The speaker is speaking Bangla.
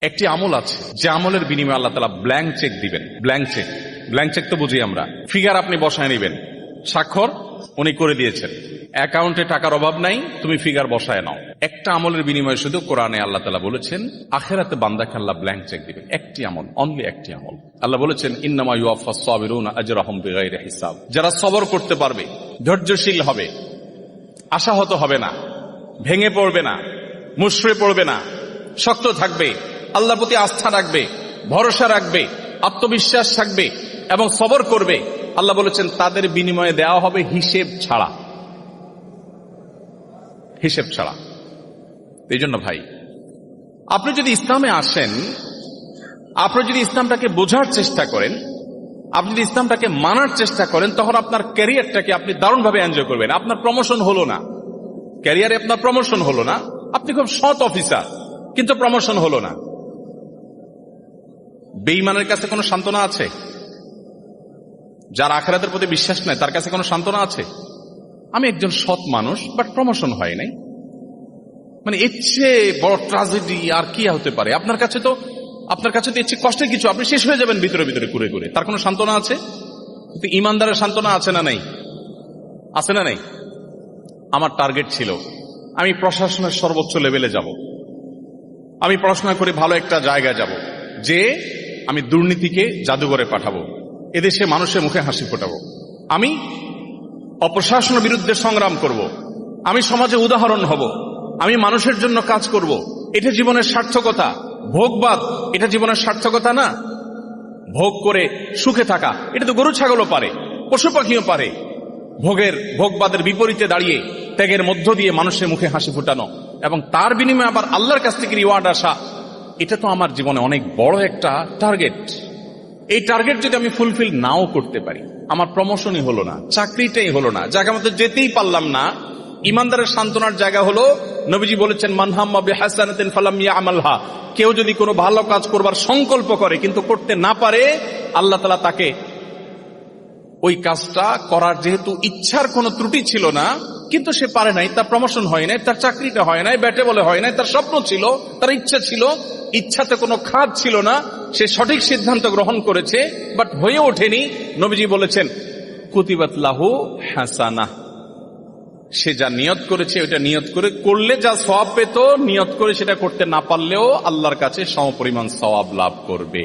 একটি আমল আছে যে আমলের বিনিময়ে আল্লাহ তাআলা ব্ল্যাঙ্ক চেক দিবেন। ব্ল্যাঙ্ক চেক তো বুঝি আমরা, ফিগার আপনি বসায় নেবেন, স্বাক্ষর উনি করে দিয়েছেন, অ্যাকাউন্টে টাকার অভাব নাই, তুমি ফিগার বসায় নাও। একটা আমলের বিনিময়ে শুধু কোরআনে আল্লাহ তাআলা বলেছেন আখিরাতে বান্দাকে আল্লাহ ব্ল্যাঙ্ক চেক দিবেন। একটি আমল, অনলি একটি আমল। আল্লাহ বলেছেন ইন্নামা ইউওয়াফাস সাবিরুনা আজরাহুম বিগাইরি হিসাব। যারা সবর করতে পারবে, ধৈর্যশীল হবে, আশাহত হবে না, ভেঙে পড়বে না, মুশড়ে পড়বে না, শক্ত থাকবে, আল্লাহর প্রতি আস্থা রাখবে, ভরসা রাখবে, আত্মবিশ্বাস থাকবে এবং সবর করবে, আল্লাহ বলেছেন তাদের বিনিময়ে দেওয়া হবে হিসেব ছাড়া। হিসেব ছাড়া। এই জন্য ভাই, আপনি যদি ইসলামে আসেন, আপনি যদি ইসলামটাকে বোঝার চেষ্টা করেন, আপনি যদি ইসলামটাকে মানার চেষ্টা করেন, তখন আপনার ক্যারিয়ারটাকে আপনি দারুণভাবে এনজয় করবেন। আপনার প্রমোশন হলো না, ক্যারিয়ারে আপনার প্রমোশন হলো না, আপনি খুব সৎ অফিসার কিন্তু প্রমোশন হলো না। বেঈমানের কাছে কোনো সান্ত্বনা আছে? যার আখিরাতের প্রতি বিশ্বাস নাই তার কাছে কোনো সান্ত্বনা আছে? আমি একজন সৎ মানুষ, বাট প্রমোশন হয় নাই, মানে এর চেয়ে বড় ট্র্যাজেডি আর কি হতে পারে? আপনার কাছে তো এর চেয়ে কষ্টের কিছু, আপনি শেষ হয়ে যাবেন ভিতরে ভিতরে ঘুরে ঘুরে। তার কোনো সান্ত্বনা আছে? কিন্তু ইমানদারের সান্ত্বনা আছে না নাই? আছে না নাই? আমার টার্গেট ছিল আমি প্রশাসনের সর্বোচ্চ লেভেলে যাব, আমি পড়াশোনা করে ভালো একটা জায়গায় যাব, যে আমি দুর্নীতিকে জাদুঘরে পাঠাবো, এদেশে মানুষের মুখে হাসি ফোটাবো, আমি অপশাসনের বিরুদ্ধে সংগ্রাম করব, আমি সমাজে উদাহরণ হব, আমি মানুষের জন্য কাজ করব। এটা জীবনের সার্থকতা। ভোগবাদ এটা জীবনের সার্থকতা না। ভোগ করে সুখে থাকা এটা তো গরু ছাগলও পারে, পশু পাখিও পারে। ভোগবাদের বিপরীতে দাঁড়িয়ে ত্যাগের মধ্য দিয়ে মানুষের মুখে হাসি ফোটানো এবং তার বিনিময়ে আবার আল্লাহর কাছ থেকে রিওয়ার্ড আসা, এটা তো আমার জীবনে অনেক বড় একটা টার্গেট। এই টার্গেট যদি আমি ফুলফিল নাও করতে পারি, আমার প্রমোশনই হলো না, চাকরিটাই হলো না, জায়গা মতো যেতেই পারলাম না, ইমানদারের সান্ত্বনার জায়গা হলো নবীজি বলেছেন মান হাম্মা বিহাসানাতিন ফালাম ইয়ামালহা। কেউ যদি কোনো ভালো কাজ করবার সংকল্প করে কিন্তু করতে না পারে, আল্লাহ তাআলা তাকে ওই কাজটা করার যেহেতু ইচ্ছার কোনো ত্রুটি ছিল না, কিন্তু সে পারে নাই, তার প্রমোশন হয় নাই, তার চাকরিটা হয় নাই, ব্যাটে বলে হয় নাই, তার স্বপ্ন ছিল, তার ইচ্ছা ছিল, ইচ্ছাতে কোনো খাদ ছিল না, সে সঠিক সিদ্ধান্ত গ্রহণ করেছে বাট হয়ে ওঠেনি। নবীজি বলেছেন কুতিবাত লাহু হাসানাহ। সে যা নিয়ত করেছে ওটা নিয়ত করে করলে যা সওয়াব পেত, নিয়ত করে সেটা করতে না পারলেও আল্লাহর কাছে সমপরিমাণ সওয়াব লাভ করবে।